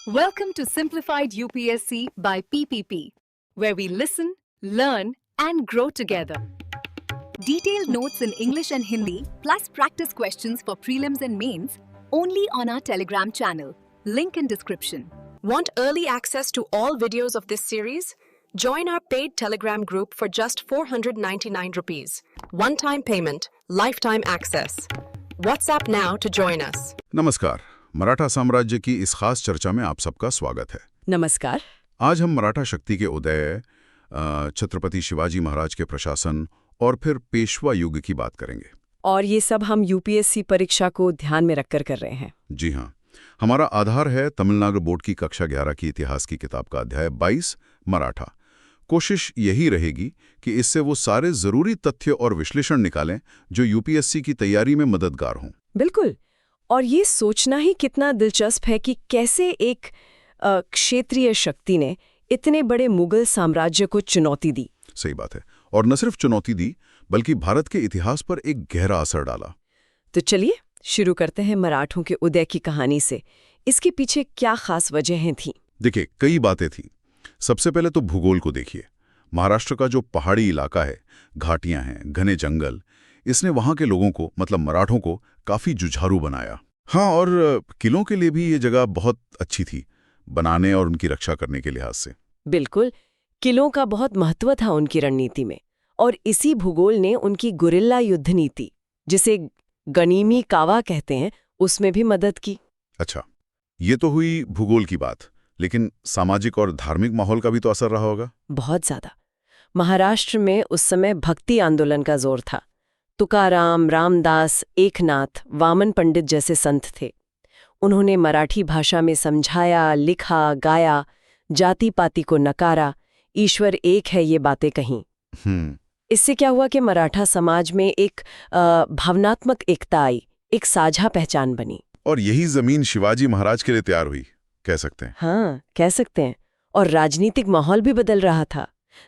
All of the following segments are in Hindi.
Welcome to Simplified UPSC by PPP, where we listen, learn, and grow together. Detailed notes in English and Hindi, plus practice questions for prelims and mains, only on our Telegram channel. Link in description. Want early access to all videos of this series? Join our paid Telegram group for just 499 rupees. One-time payment, lifetime access. WhatsApp now to join us. नमस्कार, मराठा साम्राज्य की इस खास चर्चा में आप सबका स्वागत है। नमस्कार। आज हम मराठा शक्ति के उदय, छत्रपति शिवाजी महाराज के प्रशासन और फिर पेशवा युग की बात करेंगे। और ये सब हम यूपीएससी परीक्षा को ध्यान में रखकर कर रहे हैं। जी हाँ, हमारा आधार है तमिलनाडु बोर्ड की कक्षा 11 की इतिहास की किताब का अध्याय 22 मराठा। कोशिश यही रहेगी कि इससे वो सारे जरूरी तथ्य और विश्लेषण निकालें जो यूपीएससी की तैयारी में मददगार हों। बिल्कुल। और ये सोचना ही कितना दिलचस्प है कि कैसे एक क्षेत्रीय शक्ति ने इतने बड़े मुगल साम्राज्य को चुनौती दी। सही बात है, और न सिर्फ चुनौती दी बल्कि भारत के इतिहास पर एक गहरा असर डाला। तो चलिए शुरू करते हैं मराठों के उदय की कहानी से। इसके पीछे क्या खास वजहें थीं? देखिए, कई बातें थीं। सबसे पहले तो भूगोल को देखिए। महाराष्ट्र का जो पहाड़ी इलाका है, घाटियां हैं, घने जंगल, इसने वहां के लोगों को, मतलब मराठों को, काफी जुझारू बनाया। हाँ, और किलों के लिए भी ये जगह बहुत अच्छी थी, बनाने और उनकी रक्षा करने के लिहाज से। बिल्कुल, किलों का बहुत महत्व था उनकी रणनीति में, और इसी भूगोल ने उनकी गुरिल्ला युद्ध नीति, जिसे गनीमी कावा कहते हैं, उसमें भी मदद की। अच्छा, ये तो हुई भूगोल की बात, लेकिन सामाजिक और धार्मिक माहौल का भी तो असर रहा होगा। बहुत ज्यादा। महाराष्ट्र में उस समय भक्ति आंदोलन का जोर था। तुकाराम, रामदास, एकनाथ, वामन पंडित जैसे संत थे। उन्होंने मराठी भाषा में समझाया, लिखा, गाया, जाति पाति को नकारा, ईश्वर एक है ये बातें कहीं। इससे क्या हुआ कि मराठा समाज में एक भावनात्मक एकता आई, एक साझा पहचान बनी। और यही जमीन शिवाजी महाराज के लिए तैयार हुई, कह सकते हैं। हाँ, कह सकते हैं। और राजनीतिक माहौल भी बदल रहा था।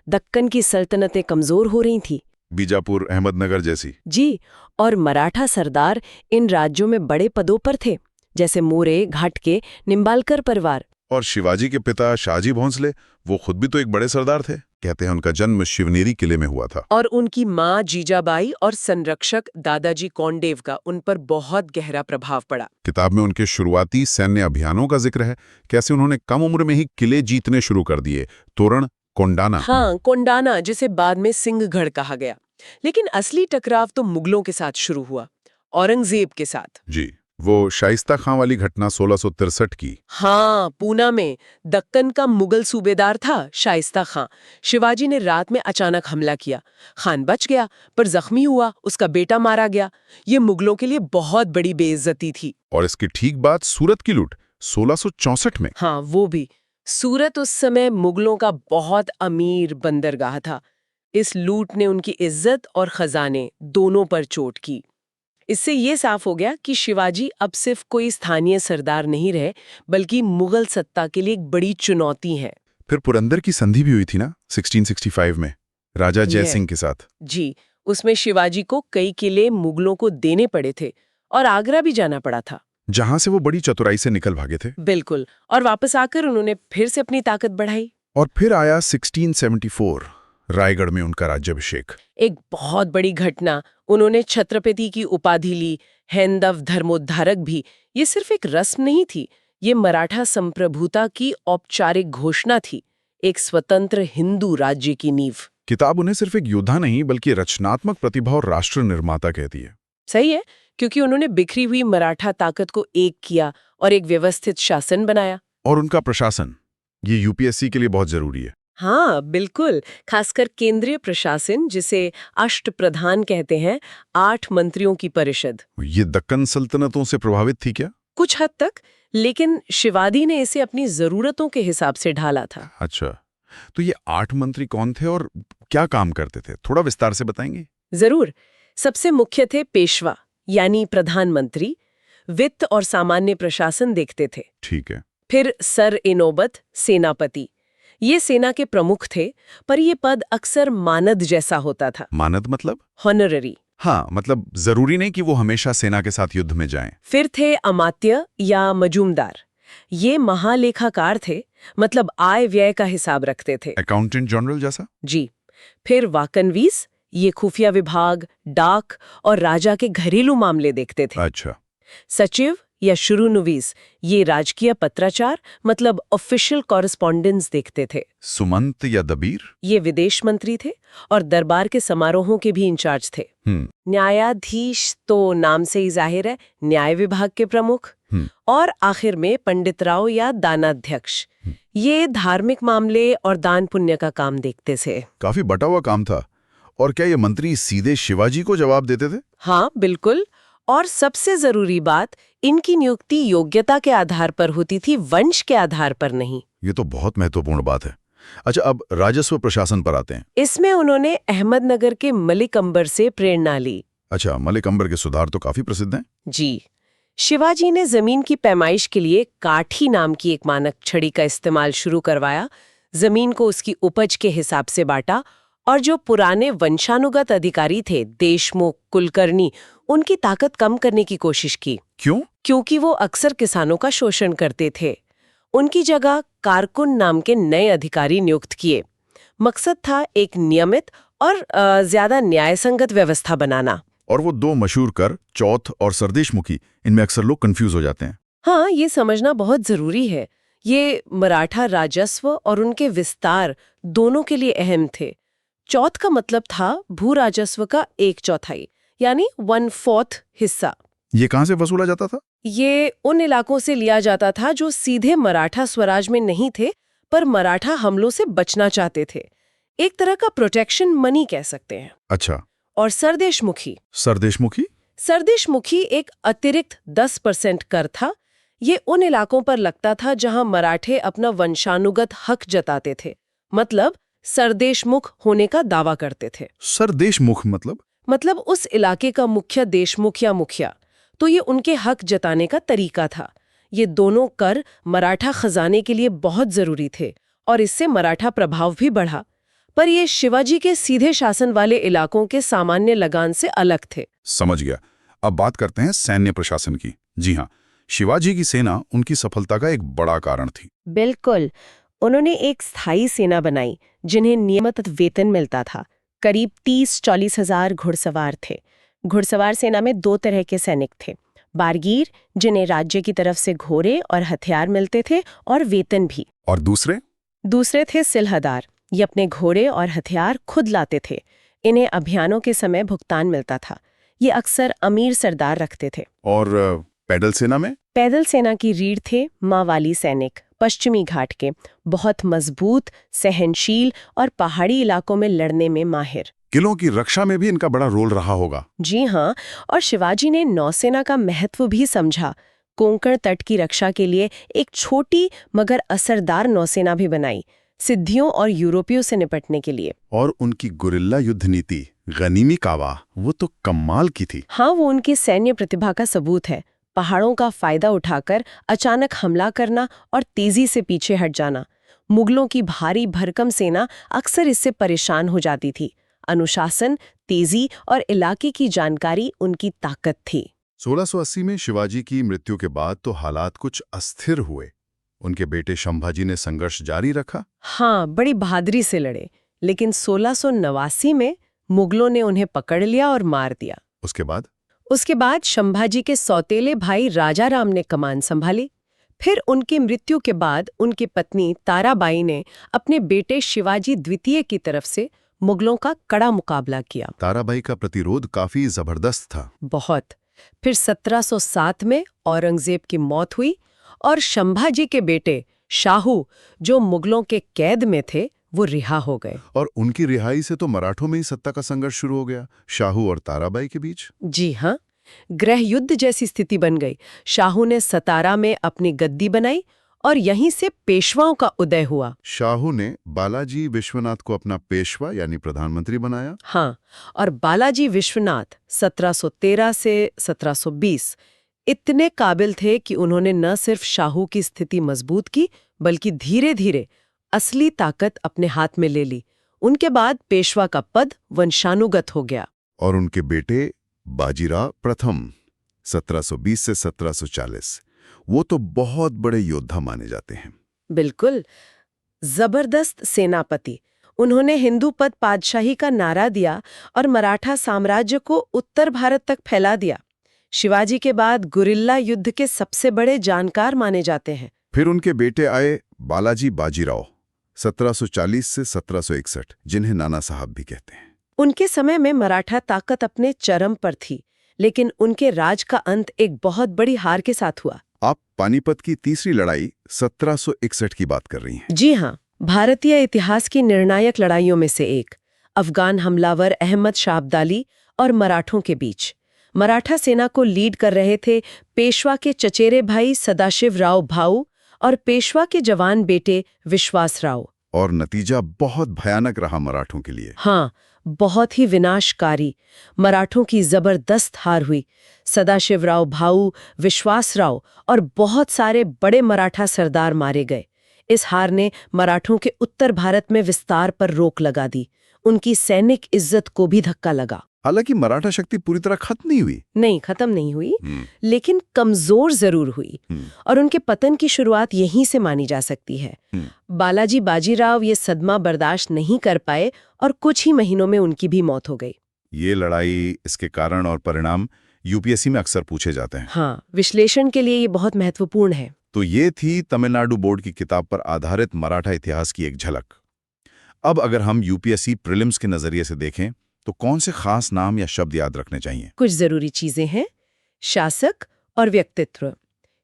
दक्कन की सल्तनतें कमजोर हो रही थी, बीजापुर, अहमदनगर जैसी। जी, और मराठा सरदार इन राज्यों में बड़े पदों पर थे, जैसे मोरे, घाटके, निम्बालकर परिवार। और शिवाजी के पिता शाहजी भोंसले, वो खुद भी तो एक बड़े सरदार थे। कहते हैं उनका जन्म शिवनेरी किले में हुआ था। और उनकी माँ जीजाबाई और संरक्षक दादाजी कौंडेव का उन पर बहुत गहरा प्रभाव पड़ा। किताब में उनके शुरुआती सैन्य अभियानों का जिक्र है, कैसे उन्होंने कम उम्र में ही किले जीतने शुरू कर दिए। तोरण, कोंडाना। हाँ, कोंडाना, जिसे बाद में सिंहगढ़ कहा गया। लेकिन असली टकराव तो मुगलों के साथ शुरू हुआ, औरंगजेब के साथ। जी, वो शाइस्ता खां वाली घटना 1663 की। हाँ, पूना में दक्कन का मुगल सूबेदार था शाइस्ता खां। शिवाजी ने रात में अचानक हमला किया। खान बच गया, पर जख्मी हुआ, उसका बेटा मारा गया। ये मुगलों के लिए बहुत बड़ी बेइज्जती थी। और इसकी ठीक बात सूरत की लूट 1664 में। हाँ, वो भी। सूरत उस समय मुगलों का बहुत अमीर बंदरगाह था। इस लूट ने उनकी इज्जत और खजाने दोनों पर चोट की। इससे ये साफ हो गया कि शिवाजी अब सिर्फ कोई स्थानीय सरदार नहीं रहे, बल्कि मुगल सत्ता के लिए एक बड़ी चुनौती है। फिर पुरंदर की संधि भी हुई थी ना 1665 में, राजा जय सिंह के साथ। जी, उसमें शिवाजी को कई किले मुगलों को देने पड़े थे और आगरा भी जाना पड़ा था, जहां से वो बड़ी चतुराई से निकल भागे थे। बिल्कुल। और वापस आकर उन्होंने फिर से अपनी ताकत बढ़ाई। और फिर आया 1674, रायगढ़ में उनका राज्याभिषेक। एक बहुत बड़ी घटना। उन्होंने छत्रपति की उपाधि ली, हैंदव धर्मोद्धारक भी। ये सिर्फ एक रस्म नहीं थी, ये मराठा संप्रभुता की औपचारिक घोषणा थी, एक स्वतंत्र हिंदू राज्य की नींव। किताब उन्हें सिर्फ एक योद्धा नहीं बल्कि रचनात्मक प्रतिभा और राष्ट्र निर्माता कहती है। सही है, क्योंकि उन्होंने बिखरी हुई मराठा ताकत को एक किया और एक व्यवस्थित शासन बनाया। और उनका प्रशासन, ये यूपीएससी के लिए बहुत जरूरी है। हाँ, बिल्कुल। खासकर केंद्रीय प्रशासन, जिसे अष्टप्रधान कहते हैं, 8 मंत्रियों की परिषद। ये दक्कन सल्तनतों से प्रभावित थी क्या? कुछ हद तक, लेकिन शिवाजी ने इसे अपनी जरूरतों के हिसाब से ढाला था। अच्छा, तो ये 8 मंत्री कौन थे और क्या काम करते थे? थोड़ा विस्तार से बताएंगे? जरूर। सबसे मुख्य थे पेशवा, यानी प्रधानमंत्री। वित्त और सामान्य प्रशासन देखते थे। ठीक है। फिर सर-ए-नौबत, सेनापति। ये सेना के प्रमुख थे, पर ये पद अक्सर मानद जैसा होता था। मानद मतलब? हॉनररी। हाँ, मतलब जरूरी नहीं कि वो हमेशा सेना के साथ युद्ध में जाएं। फिर थे अमात्य या मजूमदार। ये महालेखाकार थे, मतलब आय व्यय का हिसाब रखते थे। अकाउंटेंट जनरल जैसा? जी। फिर वाकनवीस, ये खुफिया विभाग, डाक और राजा के घरेलू मामले देखते थे। अच्छा। सचिव या शुरूनुवीस, ये राजकीय पत्राचार मतलब ऑफिशियल कॉरेस्पॉन्डेंस देखते थे। सुमंत या दबीर? ये विदेश मंत्री थे और दरबार के समारोहों के भी इंचार्ज थे। न्यायाधीश तो नाम से ही जाहिर है, न्याय विभाग के प्रमुख। और आखिर में पंडित राव या दानाध्यक्ष, ये धार्मिक मामले और दान पुण्य का काम देखते थे। काफी बटा हुआ काम था। और क्या ये मंत्री सीधे शिवाजी को जवाब देते थे? हाँ, बिल्कुल। और सबसे जरूरी बात, इनकी नियुक्ति योग्यता के आधार पर होती थी, वंश के आधार पर नहीं। ये तो बहुत महत्वपूर्ण बात है। अच्छा, अब राजस्व प्रशासन पर आते हैं। इसमें उन्होंने अहमदनगर के मलिक अंबर से प्रेरणा ली। अच्छा, मलिक अंबर के सुधार तो काफी प्रसिद्ध हैं। जी। शिवाजी ने जमीन की पैमाइश के लिए काठी नाम की एक मानक छड़ी का इस्तेमाल शुरू करवाया, जमीन को उसकी उपज के हिसाब से बांटा और जो पुराने वंशानुगत अधिकारी थे, देशमुख, कुलकर्णी, उनकी ताकत कम करने की कोशिश की। क्यों? क्योंकि वो अक्सर किसानों का शोषण करते थे। उनकी जगह कारकुन नाम के नए अधिकारी नियुक्त किए। मकसद था एक नियमित और ज्यादा न्यायसंगत व्यवस्था बनाना। और वो दो मशहूर कर, चौथ और सरदेशमुखी, इनमें अक्सर लोग कंफ्यूज हो जाते हैं। हाँ, ये समझना बहुत जरूरी है। ये मराठा राजस्व और उनके विस्तार दोनों के लिए अहम थे। चौथ का मतलब था भू राजस्व का 1/4, यानी 1/4 हिस्सा। ये कहाँ से वसूला जाता था? ये उन इलाकों से लिया जाता था जो सीधे मराठा स्वराज में नहीं थे, पर मराठा हमलों से बचना चाहते थे। एक तरह का प्रोटेक्शन मनी कह सकते हैं। अच्छा। और सरदेशमुखी? सरदेशमुखी? सरदेशमुखी एक अतिरिक्त 10% कर था। ये उन इलाकों पर लगता था जहां मराठे अपना वंशानुगत हक जताते थे, मतलब सरदेशमुख होने का दावा करते थे। सरदेशमुख मतलब उस इलाके का मुख्य देशमुख या मुखिया। तो ये उनके हक जताने का तरीका था। ये दोनों कर मराठा खजाने के लिए बहुत जरूरी थे और इससे मराठा प्रभाव भी बढ़ा। पर ये शिवाजी के सीधे शासन वाले इलाकों के सामान्य लगान से अलग थे। समझ गया। अब बात करते हैं सैन्य प्रशासन की। जी हाँ, शिवाजी की सेना उनकी सफलता का एक बड़ा कारण थी। बिल्कुल। उन्होंने एक स्थायी सेना बनाई जिन्हें नियमित वेतन मिलता था। करीब 30-40 हजार घुड़सवार थे। घुड़सवार सेना में 2 तरह के सैनिक थे। बारगीर, जिन्हें राज्य की तरफ से घोड़े और हथियार मिलते थे और वेतन भी। और दूसरे थे सिलहदार। ये अपने घोड़े और हथियार खुद लाते थे। इन्हें अभियानों के समय भुगतान मिलता था। ये अक्सर अमीर सरदार रखते थे। और पैदल सेना में? पैदल सेना की रीढ़ थे मावाली सैनिक, पश्चिमी घाट के, बहुत मजबूत, सहनशील और पहाड़ी इलाकों में लड़ने में माहिर। किलों की रक्षा में भी इनका बड़ा रोल रहा होगा। जी हाँ, और शिवाजी ने नौसेना का महत्व भी समझा। कोंकण तट की रक्षा के लिए एक छोटी मगर असरदार नौसेना भी बनाई, सिद्धियों और यूरोपियों से निपटने के लिए। और उनकी गुरिल्ला युद्ध नीति, गनीमी कावा, वो तो कमाल की थी। हाँ, वो उनकी सैन्य प्रतिभा का सबूत है। पहाड़ों का फायदा उठाकर अचानक हमला करना और तेजी से पीछे हट जाना। मुगलों की भारी भरकम सेना अक्सर इससे परेशान हो जाती थी। अनुशासन, तेजी और इलाके की जानकारी उनकी ताकत थी। 1680 में शिवाजी की मृत्यु के बाद तो हालात कुछ अस्थिर हुए। उनके बेटे शंभाजी ने संघर्ष जारी रखा। हाँ, बड़ी बहादुरी से लड़े, लेकिन 1689 में मुगलों ने उन्हें पकड़ लिया और मार दिया। उसके बाद शंभाजी के सौतेले भाई राजा राम ने कमान संभाली। फिर उनकी मृत्यु के बाद उनकी पत्नी ताराबाई ने अपने बेटे शिवाजी द्वितीय की तरफ से मुगलों का कड़ा मुकाबला किया। ताराबाई का प्रतिरोध काफी जबरदस्त था। बहुत। फिर 1707 में औरंगजेब की मौत हुई और शंभाजी के बेटे शाहू, जो मुगलों के कैद में थे, वो रिहा हो गए। और उनकी रिहाई से तो मराठों में ही सत्ता का संघर्ष शुरू हो गया, शाहू और ताराबाई के बीच। जी हाँ, गृह युद्ध जैसी स्थिति बन गई। शाहू ने सतारा में अपनी गद्दी बनाई और यहीं से पेशवाओं का उदय हुआ। शाहू ने बालाजी विश्वनाथ को अपना पेशवा यानी प्रधानमंत्री बनाया। हाँ, और बालाजी विश्वनाथ 1713 से 1720 इतने काबिल थे कि उन्होंने न सिर्फ शाहू की स्थिति मजबूत की, बल्कि धीरे धीरे असली ताकत अपने हाथ में ले ली। उनके बाद पेशवा का पद वंशानुगत हो गया। और उनके बेटे बाजीराव प्रथम 1720 से 1740, वो तो बहुत बड़े योद्धा माने जाते हैं। बिल्कुल, जबरदस्त सेनापति। उन्होंने हिंदू पद पातशाही का नारा दिया और मराठा साम्राज्य को उत्तर भारत तक फैला दिया। शिवाजी के बाद गुरिल्ला युद्ध के सबसे बड़े जानकार माने जाते हैं। फिर उनके बेटे आए बालाजी बाजीराव 1740 से 1761, जिन्हें नाना साहब भी कहते हैं। उनके समय में मराठा ताकत अपने चरम पर थी, लेकिन उनके राज का अंत एक बहुत बड़ी हार के साथ हुआ। आप पानीपत की तीसरी लड़ाई 1761 की बात कर रही हैं। जी हाँ, भारतीय इतिहास की निर्णायक लड़ाइयों में से एक। अफगान हमलावर अहमद शाह अब्दाली और मराठों के बीच। मराठा सेना को लीड कर रहे थे पेशवा के चचेरे भाई सदाशिव राव भाऊ और पेशवा के जवान बेटे विश्वास राव। और नतीजा बहुत भयानक रहा मराठों के लिए। हाँ, बहुत ही विनाशकारी। मराठों की जबरदस्त हार हुई। सदाशिवराव भाऊ, विश्वासराव और बहुत सारे बड़े मराठा सरदार मारे गए। इस हार ने मराठों के उत्तर भारत में विस्तार पर रोक लगा दी। उनकी सैनिक इज्जत को भी धक्का लगा। हालांकि मराठा शक्ति पूरी तरह खत्म नहीं हुई। नहीं, खत्म नहीं हुई, लेकिन कमजोर जरूर हुई। और उनके पतन की शुरुआत यहीं से मानी जा सकती है। बालाजी बाजीराव ये सदमा बर्दाश्त नहीं कर पाए और कुछ ही महीनों में उनकी भी मौत हो गई। ये लड़ाई, इसके कारण और परिणाम यूपीएससी में अक्सर पूछे जाते हैं। हाँ, विश्लेषण के लिए ये बहुत महत्वपूर्ण है। तो ये थी तमिलनाडु बोर्ड की किताब पर आधारित मराठा इतिहास की एक झलक। अब अगर हम यूपीएससी प्रीलिम्स के नजरिए से देखें तो कौन से खास नाम या शब्द याद रखने चाहिए? कुछ जरूरी चीजें हैं। शासक और व्यक्तित्व।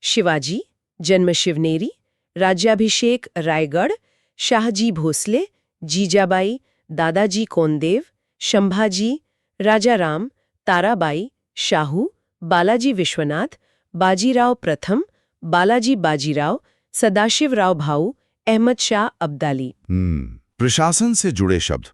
शिवाजी, जन्म शिवनेरी, राज्याभिषेक रायगढ़, शाहजी भोसले, जीजाबाई, दादाजी कोंडेव, शंभाजी, राजाराम, ताराबाई, शाहू, बालाजी विश्वनाथ, बाजीराव प्रथम, बालाजी बाजीराव, सदाशिवराव भाऊ, अहमद शाह अब्दाली। प्रशासन से जुड़े शब्द,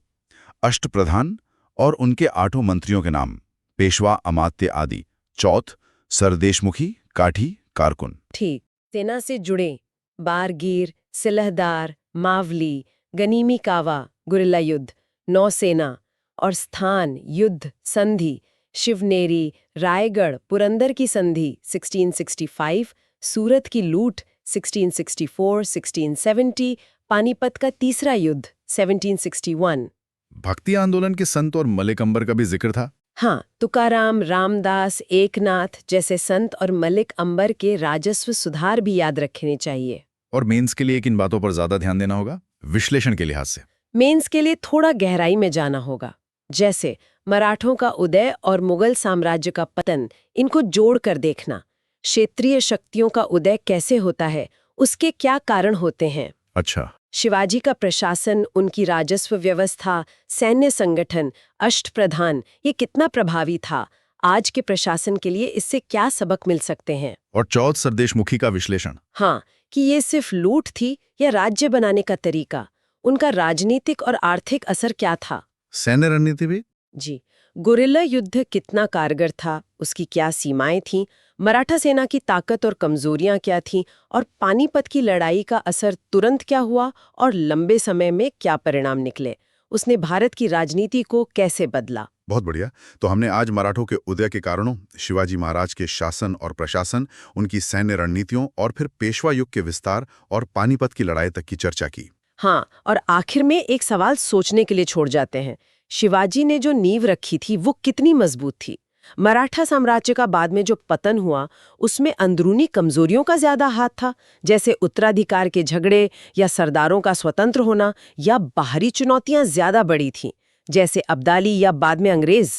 अष्टप्रधान और उनके 8 मंत्रियों के नाम, पेशवा, अमात्य आदि, चौथ, सरदेशमुखी, काठी, कारकुन। ठीक। सेना से जुड़े बारगीर, सिलहदार, मावली, गनीमी कावा, गुरिल्ला युद्ध, नौसेना। और स्थान, युद्ध, संधि, शिवनेरी, रायगढ़, पुरंदर की संधि 1665, सूरत की लूट 1664, 1670, पानीपत का तीसरा युद्ध 1761। भक्ति आंदोलन के संत और मलिक अंबर का भी जिक्र था। हाँ, तुकाराम, रामदास, एकनाथ जैसे संत और मलिक अंबर के राजस्व सुधार भी याद रखने चाहिए। और मेंस के लिए किन बातों पर ज्यादा ध्यान देना होगा विश्लेषण के लिहाज से? मेंस के लिए थोड़ा गहराई में जाना होगा, जैसे मराठों का उदय और मुगल साम्राज्य का पतन, इनको जोड़कर देखना। क्षेत्रीय शक्तियों का उदय कैसे होता है, उसके क्या कारण होते हैं। अच्छा। शिवाजी का प्रशासन, उनकी राजस्व व्यवस्था, सैन्य संगठन, अष्टप्रधान, ये कितना प्रभावी था। आज के प्रशासन के लिए इससे क्या सबक मिल सकते हैं। और चौथ, सरदेशमुखी का विश्लेषण। हाँ, कि ये सिर्फ लूट थी या राज्य बनाने का तरीका, उनका राजनीतिक और आर्थिक असर क्या था। सैन्य रणनीति भी। जी, गुरिल्ला युद्ध कितना कारगर था, उसकी क्या सीमाएं थीं, मराठा सेना की ताकत और कमजोरियां क्या थीं, और पानीपत की लड़ाई का असर तुरंत क्या हुआ और लंबे समय में क्या परिणाम निकले, उसने भारत की राजनीति को कैसे बदला। बहुत बढ़िया। तो हमने आज मराठों के उदय के कारणों, शिवाजी महाराज के शासन और प्रशासन, उनकी सैन्य रणनीतियों और फिर पेशवा युग के विस्तार और पानीपत की लड़ाई तक की चर्चा की। हाँ, और आखिर में एक सवाल सोचने के लिए छोड़ जाते हैं। शिवाजी ने जो नींव रखी थी वो कितनी मजबूत थी। मराठा साम्राज्य का बाद में जो पतन हुआ उसमें अंदरूनी कमजोरियों का ज्यादा हाथ था, जैसे उत्तराधिकार के झगड़े या सरदारों का स्वतंत्र होना, या बाहरी चुनौतियां ज्यादा बड़ी थीं, जैसे अब्दाली या बाद में अंग्रेज।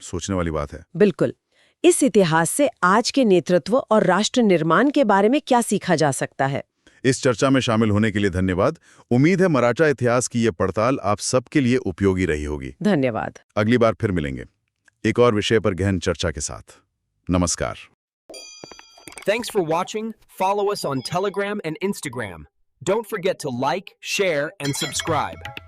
सोचने वाली बात है। बिल्कुल। इस इतिहास से आज के नेतृत्व और राष्ट्र निर्माण के बारे में क्या सीखा जा सकता है। इस चर्चा में शामिल होने के लिए धन्यवाद। उम्मीद है मराठा इतिहास की ये पड़ताल आप सबके लिए उपयोगी रही होगी। धन्यवाद। अगली बार फिर मिलेंगे एक और विषय पर गहन चर्चा के साथ। नमस्कार। Thanks for watching. Follow us on Telegram and Instagram. Don't forget to like, share, and subscribe.